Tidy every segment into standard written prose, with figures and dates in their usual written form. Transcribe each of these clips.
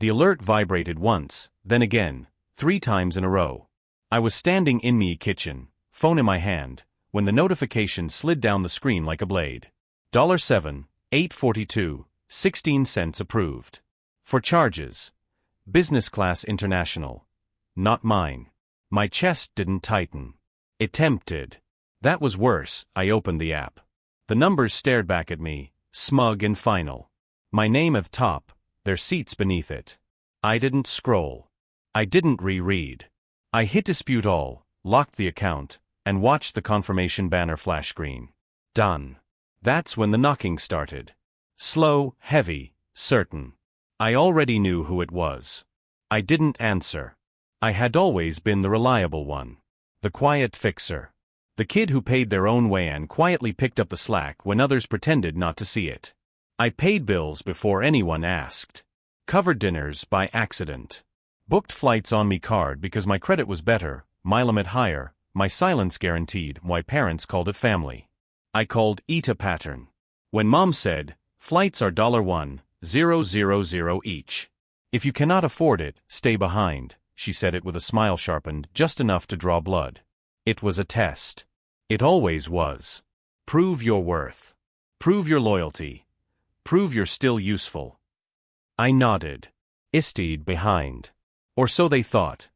The alert vibrated once, then again, 3 times in a row. I was standing in me kitchen, phone in my hand, when the notification slid down the screen like a blade. $7, $8.42, 16 cents approved. For charges. Business class international. Not mine. My chest didn't tighten. It tempted. That was worse. I opened the app. The numbers stared back at me, smug and final. My name at the top, their seats beneath it. I didn't scroll. I didn't reread. I hit dispute all, locked the account, and watched the confirmation banner flash green. Done. That's when the knocking started. Slow, heavy, certain. I already knew who it was. I didn't answer. I had always been the reliable one. The quiet fixer. The kid who paid their own way and quietly picked up the slack when others pretended not to see it. I paid bills before anyone asked. Covered dinners by accident. Booked flights on me card because my credit was better, my limit higher, my silence guaranteed, why parents called it family. I called it a pattern. When mom said, flights are $1,000 each. If you cannot afford it, stay behind, she said it with a smile sharpened just enough to draw blood. It was a test. It always was. Prove your worth. Prove your loyalty. Prove you're still useful. I nodded. Stayed behind. Or so they thought.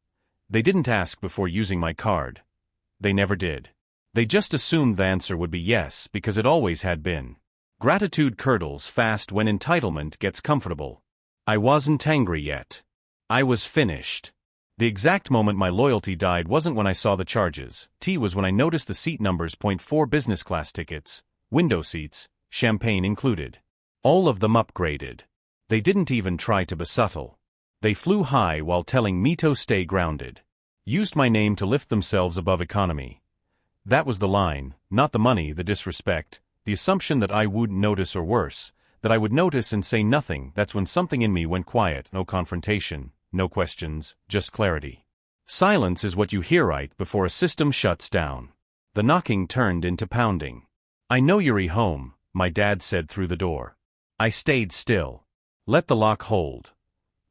They didn't ask before using my card. They never did. They just assumed the answer would be yes because it always had been. Gratitude curdles fast when entitlement gets comfortable. I wasn't angry yet. I was finished. The exact moment my loyalty died wasn't when I saw the charges. It was when I noticed the seat numbers. 4 business class tickets, window seats, champagne included. All of them upgraded. They didn't even try to be subtle. They flew high while telling me to stay grounded. Used my name to lift themselves above economy. That was the line, not the money, the disrespect, the assumption that I wouldn't notice or worse, that I would notice and say nothing. That's when something in me went quiet. No confrontation, no questions, just clarity. Silence is what you hear right before a system shuts down. The knocking turned into pounding. I know you're home, my dad said through the door. I stayed still. Let the lock hold.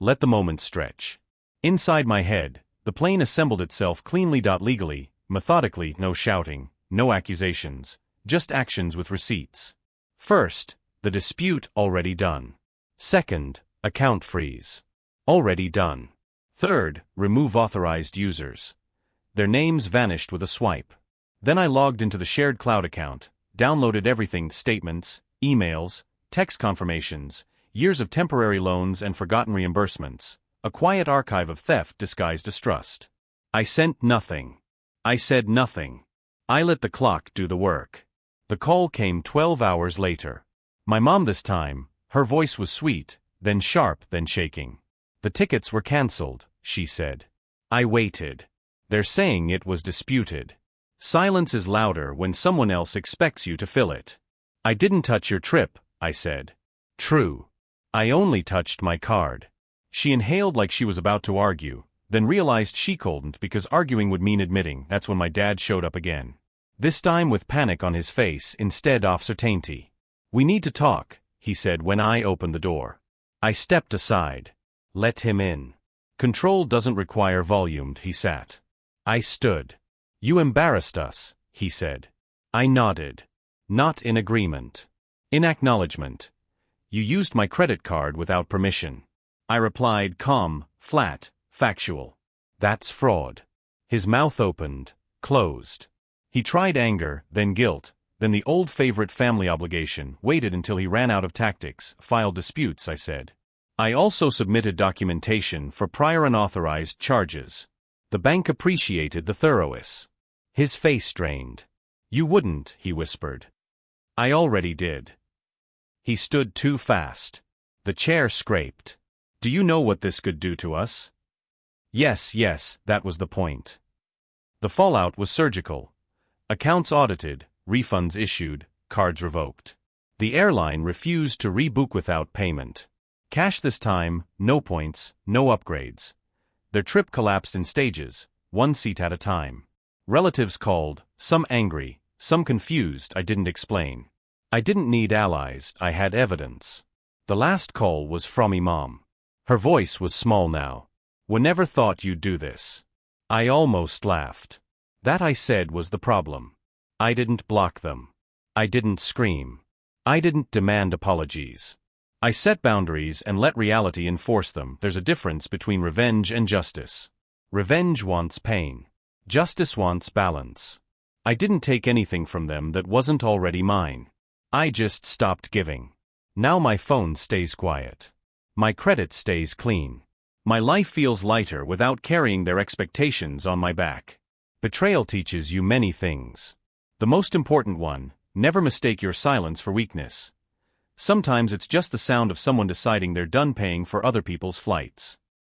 Let the moment stretch. Inside my head, the plane assembled itself cleanly. Legally, methodically, no shouting, no accusations, just actions with receipts. First, the dispute already done. Second, account freeze. Already done. Third, remove authorized users. Their names vanished with a swipe. Then I logged into the shared cloud account, downloaded everything, statements, emails, text confirmations, years of temporary loans and forgotten reimbursements, a quiet archive of theft disguised as trust. I sent nothing. I said nothing. I let the clock do the work. The call came 12 hours later. My mom this time. Her voice was sweet, then sharp, then shaking. The tickets were canceled, she said. I waited. They're saying it was disputed. Silence is louder when someone else expects you to fill it. I didn't touch your trip, I said. True. I only touched my card. She inhaled like she was about to argue, then realized she couldn't because arguing would mean admitting. That's when my dad showed up again. This time with panic on his face instead of certainty. We need to talk, he said when I opened the door. I stepped aside. Let him in. Control doesn't require volume, he sat. I stood. You embarrassed us, he said. I nodded. Not in agreement. In acknowledgement. You used my credit card without permission. I replied calm, flat, factual. That's fraud. His mouth opened, closed. He tried anger, then guilt, then the old favorite family obligation, waited until he ran out of tactics, filed disputes, I said. I also submitted documentation for prior unauthorized charges. The bank appreciated the thoroughness. His face strained. You wouldn't, he whispered. I already did. He stood too fast. The chair scraped. Do you know what this could do to us? Yes, that was the point. The fallout was surgical. Accounts audited, refunds issued, cards revoked. The airline refused to rebook without payment. Cash this time, no points, no upgrades. Their trip collapsed in stages, 1 seat at a time. Relatives called, some angry, some confused. I didn't explain. I didn't need allies, I had evidence. The last call was from Mom. Her voice was small now. "We never thought you'd do this." I almost laughed. That, I said, was the problem. I didn't block them. I didn't scream. I didn't demand apologies. I set boundaries and let reality enforce them. There's a difference between revenge and justice. Revenge wants pain. Justice wants balance. I didn't take anything from them that wasn't already mine. I just stopped giving. Now my phone stays quiet. My credit stays clean. My life feels lighter without carrying their expectations on my back. Betrayal teaches you many things. The most important one: never mistake your silence for weakness. Sometimes it's just the sound of someone deciding they're done paying for other people's flights.